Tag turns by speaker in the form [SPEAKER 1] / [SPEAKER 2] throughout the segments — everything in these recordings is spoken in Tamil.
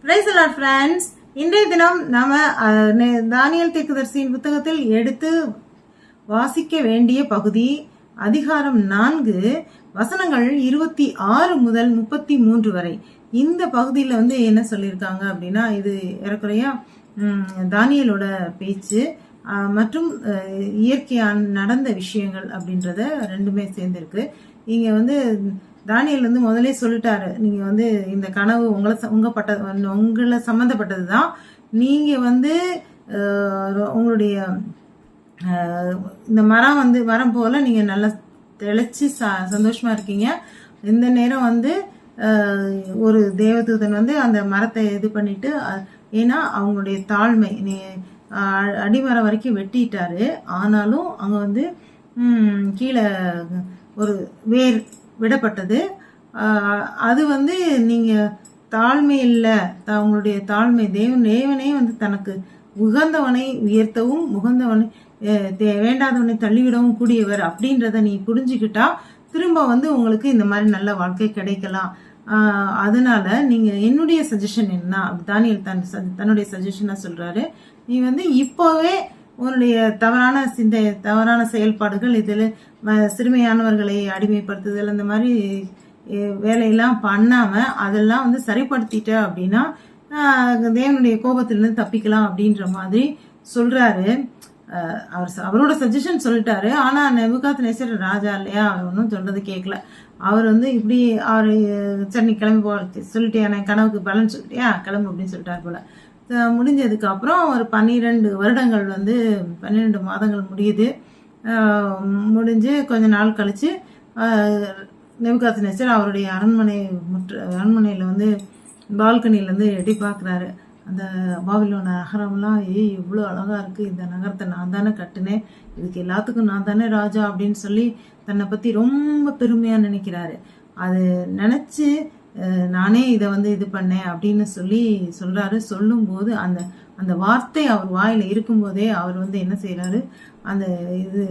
[SPEAKER 1] Praise the Lord friends. இன்றைய தினம் நாம தானியேல் தீர்க்கதரிசியின் புத்தகத்தில் எடுத்து வாசிக்க வேண்டிய பகுதி அதிகாரம் 4 வசனங்கள் 26 முதல் 33 வரை. இந்த பகுதியில என்ன சொல்லியிருக்காங்க அப்படின்னா, இது ஏறக்குறைய தானியேலோட பேச்சு மற்றும் இயற்கையான நடந்த விஷயங்கள் அப்படின்றத ரெண்டுமே சேர்ந்திருக்கு. இங்க தானியேல் முதலே சொல்லிட்டாரு, நீங்க இந்த கனவு உங்களை சம்பந்தப்பட்டது தான். நீங்க உங்களுடைய இந்த மரம் போல நீங்க நல்லா தெளிச்சு சந்தோஷமா இருக்கீங்க. இந்த நேரம் ஒரு தேவதூதன் அந்த மரத்தை இது பண்ணிட்டு, ஏன்னா அவங்களுடைய தாழ்மை அடிமரம் வரைக்கும் வெட்டிட்டாரு. ஆனாலும் அங்க கீழே ஒரு வேர் விடப்பட்டது. அது நீங்க தாழ்மை இல்லை, உங்களுடைய தாழ்மை தேவனே தனக்கு உகந்தவனை உயர்த்தவும் முகந்தவனை வேண்டாதவனை தள்ளிவிடவும் கூடியவர் அப்படின்றத நீ புரிஞ்சுக்கிட்டா திரும்ப உங்களுக்கு இந்த மாதிரி நல்ல வாழ்க்கை கிடைக்கலாம். அதனால நீங்க என்னுடைய சஜஷன் என்ன, தானியேல் தன்னுடைய சஜஷனா சொல்றாரு, நீ இப்போவே உன்னுடைய தவறான செயல்பாடுகள், இதில் சிறுமையானவர்களை அடிமைப்படுத்துதல், அந்த மாதிரி வேலையெல்லாம் பண்ணாம அதெல்லாம் சரிப்படுத்திட்ட அப்படின்னா தேவனுடைய கோபத்திலிருந்து தப்பிக்கலாம் அப்படின்ற மாதிரி சொல்றாரு. அவரோட சஜஷன் சொல்லிட்டாரு. ஆனா நேபுகாத்நேசர் ராஜா இல்லையா, அவர் ஒன்றும் சொல்றது கேட்கல. அவர் இப்படி அவர் சரி கிளம்பி போறது சொல்லிட்டியா, நான் கனவுக்கு பலன் சொல்லிட்டியா, கிளம்பு அப்படின்னு சொல்லிட்டாரு போல. முடிஞ்சதுக்கு அப்புறம் ஒரு 12 வருடங்கள் 12 மாதங்கள் முடியுது. முடிஞ்சு கொஞ்ச நாள் கழிச்சு நேபுகாத்நேசர் அவருடைய அரண்மனையில பால்கனில எட்டி பார்க்குறாரு. அந்த பாபிலோன் நகரம்லாம் இவ்வளோ அழகா இருக்கு, இந்த நகரத்தை நான் தானே கட்டினேன், இதுக்கு எல்லாத்துக்கும் நான் தானே ராஜா அப்படின்னு சொல்லி தன்னை பத்தி ரொம்ப பெருமையா நினைக்கிறாரு. அது நினைச்சு நானே இதை இது பண்ணேன் அப்படின்னு சொல்றாரு. சொல்லும் போது அந்த வார்த்தை அவர் வாயில இருக்கும்போதே அவர் என்ன செய்யறாரு, அந்த இது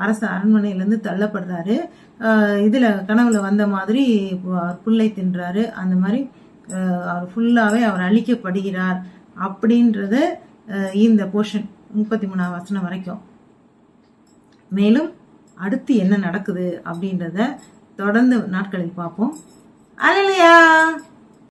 [SPEAKER 1] அரச அரண்மனையிலேருந்து தள்ளப்படுறாரு. இதுல கனவுல வந்த மாதிரி புல்லை தின்றாரு. அந்த மாதிரி அவர் ஃபுல்லாவே அவர் அழிக்கப்படுகிறார் அப்படின்றது இந்த போர்ஷன் 33ஆம் வசனம் வரைக்கும். மேலும் அடுத்து என்ன நடக்குது அப்படின்றத தொடர்ந்து நாட்களில் பார்ப்போம். அல்லேலூயா.